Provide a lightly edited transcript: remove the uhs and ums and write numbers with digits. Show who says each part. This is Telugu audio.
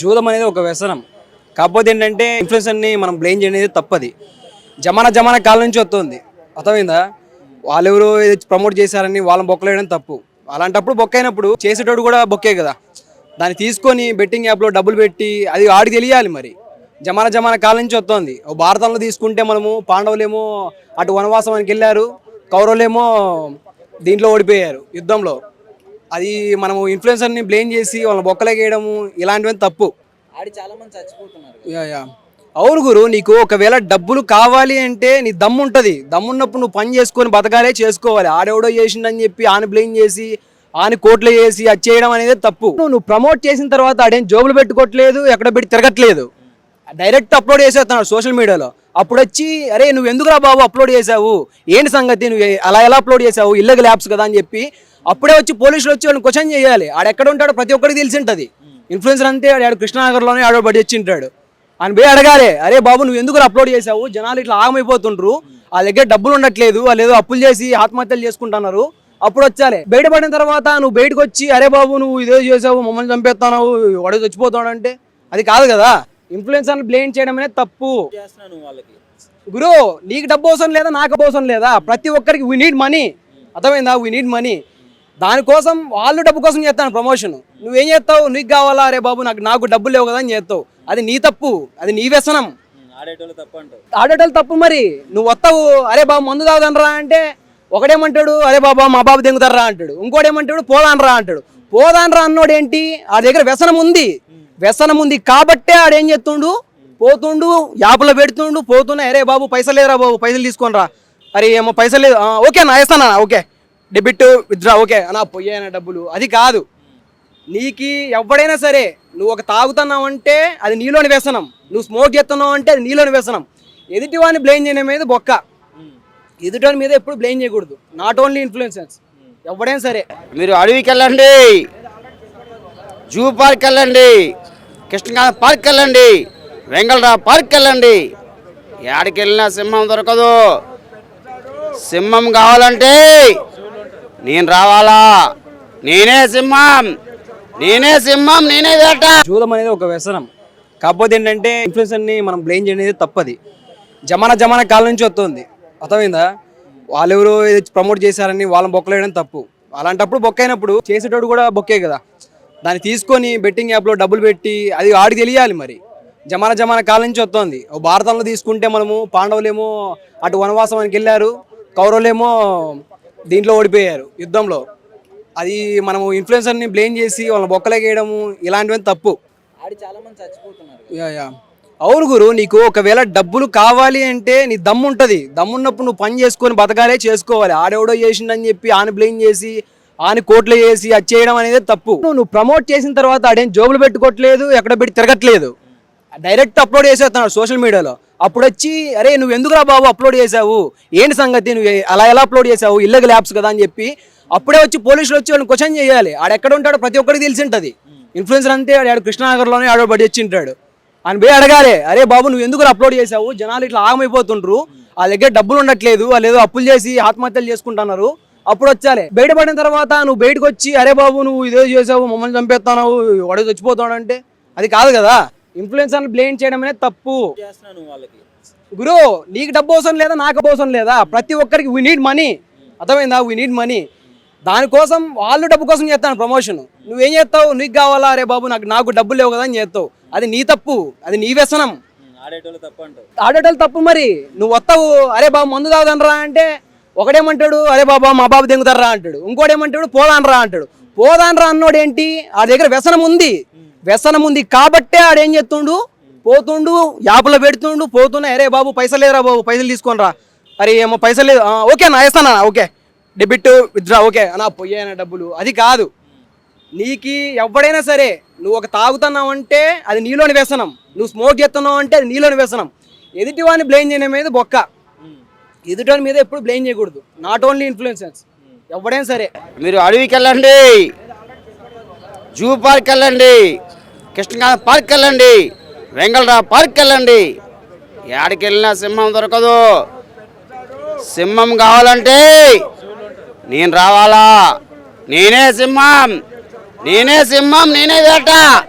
Speaker 1: జూదం అనేది ఒక వ్యసనం. కాకపోతే ఏంటంటే ఇన్ఫ్లుయెన్సర్ని మనం బ్లేమ్ చేయనేది తప్పది. జమానా కాలం నుంచి వస్తుంది. అర్థమైందా? వాళ్ళెవరో ప్రమోట్ చేశారని వాళ్ళని బొక్కలేయడం తప్పు. అలాంటప్పుడు బొక్కైనప్పుడు చేసేటోడు కూడా బొక్కే కదా. దాన్ని తీసుకొని బెట్టింగ్ యాప్లో డబ్బులు పెట్టి అది ఆడికి తెలియాలి మరి. జమానా కాలం నుంచి వస్తుంది. భారతంలో తీసుకుంటే మనము పాండవులేమో అటు వనవాసానికి వెళ్ళారు, కౌరవులేమో దీంట్లో ఓడిపోయారు యుద్ధంలో. అది మనము ఇన్ఫ్లుయెన్సర్ని బ్లేమ్ చేసి వాళ్ళని బొక్కలేయడము ఇలాంటివన్నీ తప్పు.
Speaker 2: ఆడి చాలా మంది చచ్చిపోతున్నారు.
Speaker 1: యా అవును గురు, నీకు ఒకవేళ డబ్బులు కావాలి అంటే నీ దమ్ము ఉంటుంది. దమ్మున్నప్పుడు నువ్వు పని చేసుకొని బతకాలే చేసుకోవాలి. ఆడెవడో చేసిండని చెప్పి ఆని బ్లేమ్ చేసి ఆని కోట్లు చేసి అది చేయడం అనేది తప్పు. నువ్వు ప్రమోట్ చేసిన తర్వాత ఆడేం జోబులు పెట్టుకోవట్లేదు, ఎక్కడ పెట్టి తిరగట్లేదు, డైరెక్ట్ అప్లోడ్ చేసేస్తున్నాడు సోషల్ మీడియాలో. అప్పుడు వచ్చి అరే నువ్వు ఎందుకురా బాబు అప్లోడ్ చేసావు, ఏంటి సంగతి, నువ్వు అలా ఎలా అప్లోడ్ చేసావు, ఇల్లీగల్ యాప్స్ కదా అని చెప్పి అప్పుడే వచ్చి పోలీసులు వచ్చి వాళ్ళని క్వశ్చన్ చేయాలి. ఆడెక్కడ ఉంటాడో ప్రతి ఒక్కరికి తెలిసి ఉంటుంది. ఇన్ఫ్లుయెన్సర్ అంటే ఆడు కృష్ణానగర్లోనే ఆడో బడి వచ్చి ఉంటాడు. ఆయన పోయి అడగాలి, అరే బాబు నువ్వు ఎందుకు అప్లోడ్ చేసావు, జనాలు ఇట్లా ఆగమైపోతుండ్రు, వాళ్ళ దగ్గర డబ్బులు ఉండట్లేదు, వాళ్ళు ఏదో అప్పులు చేసి ఆత్మహత్యలు చేసుకుంటున్నారు. అప్పుడు వచ్చాలి. బయటపడిన తర్వాత నువ్వు బయటకు వచ్చి అరే బాబు నువ్వు ఇదే చేసావు, మమ్మల్ని చంపేస్తున్నావు, వాడు చచ్చిపోతాడు అంటే అది కాదు కదా. ఇన్ఫ్లుయెన్సర్ని బ్లేమ్ చేయడం అనేది తప్పు. గురు, నీకు డబ్బు అవసరం లేదా, నాకు అవసరం లేదా, ప్రతి ఒక్కరికి వీ నీడ్ మనీ. అర్థమైందా? We need money. దానికోసం వాళ్ళు డబ్బు కోసం చేస్తాను ప్రమోషన్. నువ్వేం చేస్తావు, నీకు కావాలా, అరే బాబు నాకు డబ్బులు లేవు కదా అని చేస్తావు. అది నీ తప్పు, అది నీ వ్యసనం. ఆడేటోళ్ళు తప్పు. మరి నువ్వు వస్తావు, అరే బాబు మందు తాగుదనరా అంటే ఒకడేమంటాడు, అరే బాబా మా బాబు దెంగుతారా అంటాడు. ఇంకోటేమంటాడు పోదానరా అంటాడు. పోదానరా అన్నోడు ఏంటి, ఆ దగ్గర వ్యసనం ఉంది కాబట్టే ఆడేం చేస్తుండు, పోతుండు, యాప్లో పెడుతుండు, పోతున్నా అరే బాబు పైసలు లేదురా బాబు పైసలు తీసుకొని రా, అరే ఏమో పైసలు లేదు, ఓకే నా వేస్తానా, ఓకే డెబిట్ విత్డ్రా, ఓకే అన్నా పోయానా డబ్బులు. అది కాదు. నీకు ఎవడైనా సరే నువ్వు ఒక తాగుతున్నావు అంటే అది నీలోని వ్యసనం, నువ్వు స్మోక్ చేస్తున్నావు అంటే అది నీలోని వ్యసనం. ఎదుటివాడిని బ్లేమ్ చేయడం మీద బొక్క. ఎదుటివాడి మీద ఎప్పుడు బ్లేమ్ చేయకూడదు. నాట్ ఓన్లీ ఇన్ఫ్లుయెన్సర్స్, ఎవడైనా సరే.
Speaker 3: మీరు అడవికి వెళ్ళండి, జూ పార్క్ వెళ్ళండి, కృష్ణ పార్క్ వెళ్ళండి, వెంగళరావు పార్క్ వెళ్ళండి, ఎక్కడికి వెళ్ళినా సింహం దొరకదు. సింహం కావాలంటే నేను రావాలా, నేనే సింహం, నేనే వేట.
Speaker 1: జూదం అనేది ఒక వ్యసనం. కాకపోతే ఏంటంటే ఇన్ఫ్లుయెన్సర్ని మనం బ్లేమ్ చేయనేది తప్పది. జమానా కాలం నుంచి వస్తుంది. అర్థమైందా? వాళ్ళెవరో ప్రమోట్ చేశారని వాళ్ళని బొక్కలేయడం తప్పు. అలాంటప్పుడు బొక్కైనప్పుడు చేసేటోడు కూడా బొక్కే కదా. దాన్ని తీసుకొని బెట్టింగ్ యాప్లో డబ్బులు పెట్టి అది ఆడికి తెలియాలి మరి. జమానా కాలం నుంచి వస్తుంది. భారతంలో తీసుకుంటే మనము పాండవులేమో అటు వనవాసానికి వెళ్ళారు, కౌరవులేమో దీంట్లో ఓడిపోయారు యుద్ధంలో. అది మనము ఇన్ఫ్లుయెన్సర్ని బ్లేమ్ చేసి వాళ్ళని బొక్కలేయడము ఇలాంటివన్నీ తప్పు.
Speaker 2: ఆడి చాలా మంది చచ్చిపోతున్నారు.
Speaker 1: యా అవును గురు, నీకు ఒకవేళ డబ్బులు కావాలి అంటే నీ దమ్ము ఉంటుంది. దమ్మున్నప్పుడు నువ్వు పని చేసుకొని బతకాలే చేసుకోవాలి. ఆడెవడో చేసిండని చెప్పి ఆని బ్లేమ్ చేసి ఆని కోట్లు చేసి అది చేయడం అనేది తప్పు. నువ్వు ప్రమోట్ చేసిన తర్వాత ఆడేం జోబులు పెట్టుకోవట్లేదు, ఎక్కడ పెట్టి తిరగట్లేదు, డైరెక్ట్ అప్లోడ్ చేసేస్తున్నాడు సోషల్ మీడియాలో. అప్పుడు వచ్చి అరే నువ్వు ఎందుకురా బాబు అప్లోడ్ చేసావు, ఏంటి సంగతి, నువ్వు అలా ఎలా అప్లోడ్ చేసావు, ఇల్లీగల్ యాప్స్ కదా అని చెప్పి అప్పుడే వచ్చి పోలీసులు వచ్చి వాళ్ళని క్వశ్చన్ చేయాలి. ఆడెక్కడ ఉంటాడో ప్రతి ఒక్కరికి తెలిసి ఉంటుంది. ఇన్ఫ్లుయెన్సర్ అంటే ఆడు కృష్ణానగర్లోనే ఆడో బడి వచ్చి ఉంటాడు. ఆయన పోయి అడగాలి, అరే బాబు నువ్వు ఎందుకు అప్లోడ్ చేసావు, జనాలు ఇట్లా ఆగమైపోతుండ్రు, వాళ్ళ దగ్గర డబ్బులు ఉండట్లేదు, వాళ్ళు ఏదో అప్పులు చేసి ఆత్మహత్యలు చేసుకుంటున్నారు. అప్పుడు వచ్చాలి. బయటపడిన తర్వాత నువ్వు బయటకు వచ్చి అరే బాబు నువ్వు ఇదే చేసావు, మమ్మల్ని చంపేస్తున్నావు, వాడు చచ్చిపోతాడు అంటే అది కాదు కదా. ఇన్ఫ్లుయెన్సర్ని బ్లేమ్ చేయడం అనేది తప్పు. గురు, నీకు డబ్బు అవసరం లేదా, నాకు అవసరం లేదా, ప్రతి ఒక్కరికి వీ నీడ్ మనీ. అర్థమైందా? We need money. దానికోసం వాళ్ళు డబ్బు కోసం చేస్తాను ప్రమోషన్. నువ్వేం చేస్తావు, నీకు కావాలా, అరే బాబు నాకు డబ్బులు లేవు కదా అని చేస్తావు. అది నీ తప్పు, అది నీ వ్యసనం. ఆడేటోళ్ళు తప్పు. మరి నువ్వు వస్తావు, అరే బాబు మందు తాగుదనరా అంటే ఒకడేమంటాడు, అరే బాబా మా బాబు దెంగుతారా అంటాడు. ఇంకోటేమంటాడు పోదానరా అంటాడు. పోదానరా అన్నోడు ఏంటి, ఆ దగ్గర వ్యసనం ఉంది కాబట్టే ఆడేం చేస్తుండు, పోతుండు, యాప్లో పెడుతుండు, పోతున్నా అరే బాబు పైసలు లేదురా బాబు పైసలు తీసుకొని రా, అరే ఏమో పైసలు లేదు, ఓకే నా వేస్తానా, ఓకే డెబిట్ విత్డ్రా, ఓకే అన్నా పోయానా డబ్బులు. అది కాదు. నీకు ఎవడైనా సరే నువ్వు ఒక తాగుతున్నావు అంటే అది నీలోని వ్యసనం, నువ్వు స్మోక్ చేస్తున్నావు అంటే అది నీలోని వ్యసనం. ఎదుటివాడిని బ్లేమ్ చేయడం మీద బొక్క. ఎదుటివాడి మీద ఎప్పుడు బ్లేమ్ చేయకూడదు. నాట్ ఓన్లీ ఇన్ఫ్లుయెన్సర్స్, ఎవడైనా సరే.
Speaker 3: మీరు అడవికి వెళ్ళండి, జూ పార్క్ వెళ్ళండి, కృష్ణ పార్క్ వెళ్ళండి, వెంగళరావు పార్క్ వెళ్ళండి, ఎక్కడికి వెళ్ళినా సింహం దొరకదు. సింహం కావాలంటే నేను రావాలా, నేనే సింహం, నేనే వేట.